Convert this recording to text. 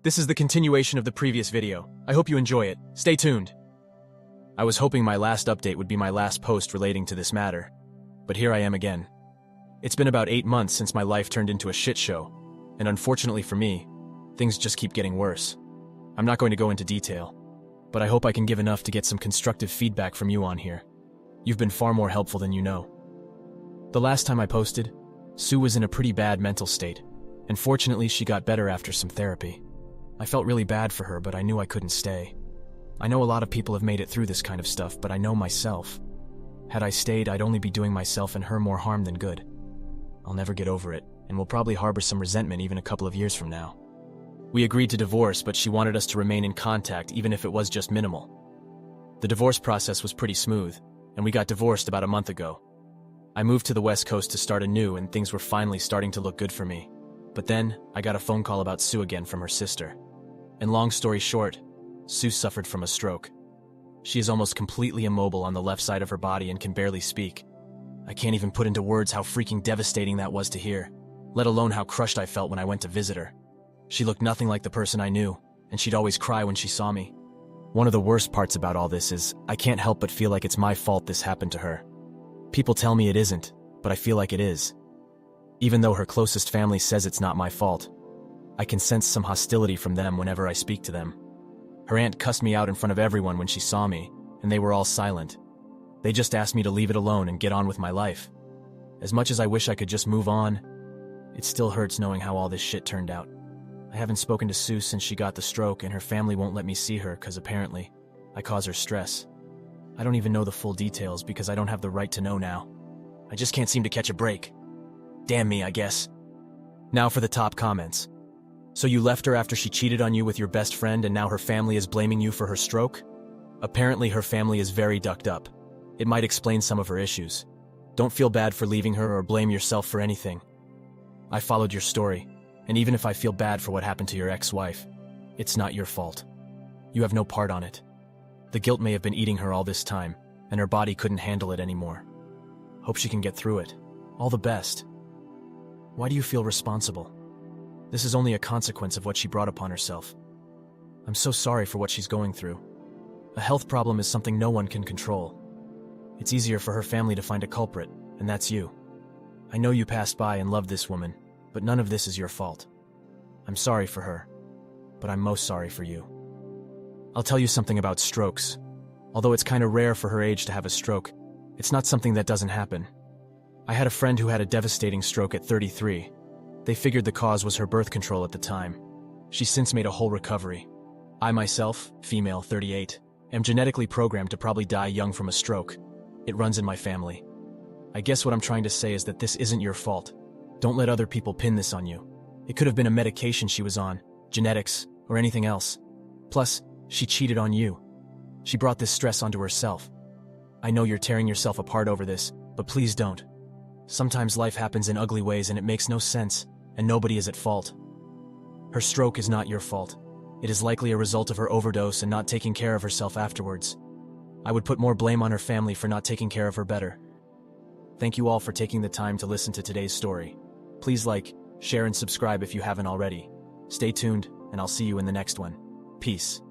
This is the continuation of the previous video. I hope you enjoy it. Stay tuned. I was hoping my last update would be my last post relating to this matter, but here I am again. It's been about 8 months since my life turned into a shit show, and unfortunately for me, things just keep getting worse. I'm not going to go into detail, but I hope I can give enough to get some constructive feedback from you on here. You've been far more helpful than you know. The last time I posted, Sue was in a pretty bad mental state, and fortunately she got better after some therapy. I felt really bad for her, but I knew I couldn't stay. I know a lot of people have made it through this kind of stuff, but I know myself. Had I stayed, I'd only be doing myself and her more harm than good. I'll never get over it, and will probably harbor some resentment even a couple of years from now. We agreed to divorce, but she wanted us to remain in contact even if it was just minimal. The divorce process was pretty smooth, and we got divorced about a month ago. I moved to the West Coast to start anew, and things were finally starting to look good for me. But then, I got a phone call about Sue again from her sister. And long story short, Sue suffered from a stroke. She is almost completely immobile on the left side of her body and can barely speak. I can't even put into words how freaking devastating that was to hear, let alone how crushed I felt when I went to visit her. She looked nothing like the person I knew, and she'd always cry when she saw me. One of the worst parts about all this is I can't help but feel like it's my fault this happened to her. People tell me it isn't, but I feel like it is. Even though her closest family says it's not my fault, I can sense some hostility from them whenever I speak to them. Her aunt cussed me out in front of everyone when she saw me, and they were all silent. They just asked me to leave it alone and get on with my life. As much as I wish I could just move on, it still hurts knowing how all this shit turned out. I haven't spoken to Sue since she got the stroke, and her family won't let me see her because apparently I cause her stress. I don't even know the full details because I don't have the right to know now. I just can't seem to catch a break. Damn me, I guess. Now for the top comments. So you left her after she cheated on you with your best friend and now her family is blaming you for her stroke? Apparently her family is very ducked up. It might explain some of her issues. Don't feel bad for leaving her or blame yourself for anything. I followed your story, and even if I feel bad for what happened to your ex-wife, it's not your fault. You have no part on it. The guilt may have been eating her all this time, and her body couldn't handle it anymore. Hope she can get through it. All the best. Why do you feel responsible? This is only a consequence of what she brought upon herself. I'm so sorry for what she's going through. A health problem is something no one can control. It's easier for her family to find a culprit, and that's you. I know you passed by and loved this woman, but none of this is your fault. I'm sorry for her, but I'm most sorry for you. I'll tell you something about strokes. Although it's kind of rare for her age to have a stroke, it's not something that doesn't happen. I had a friend who had a devastating stroke at 33. They figured the cause was her birth control at the time. She's since made a whole recovery. I myself, female, 38, am genetically programmed to probably die young from a stroke. It runs in my family. I guess what I'm trying to say is that this isn't your fault. Don't let other people pin this on you. It could have been a medication she was on, genetics, or anything else. Plus, she cheated on you. She brought this stress onto herself. I know you're tearing yourself apart over this, but please don't. Sometimes life happens in ugly ways and it makes no sense, and nobody is at fault. Her stroke is not your fault. It is likely a result of her overdose and not taking care of herself afterwards. I would put more blame on her family for not taking care of her better. Thank you all for taking the time to listen to today's story. Please like, share, and subscribe if you haven't already. Stay tuned, and I'll see you in the next one. Peace.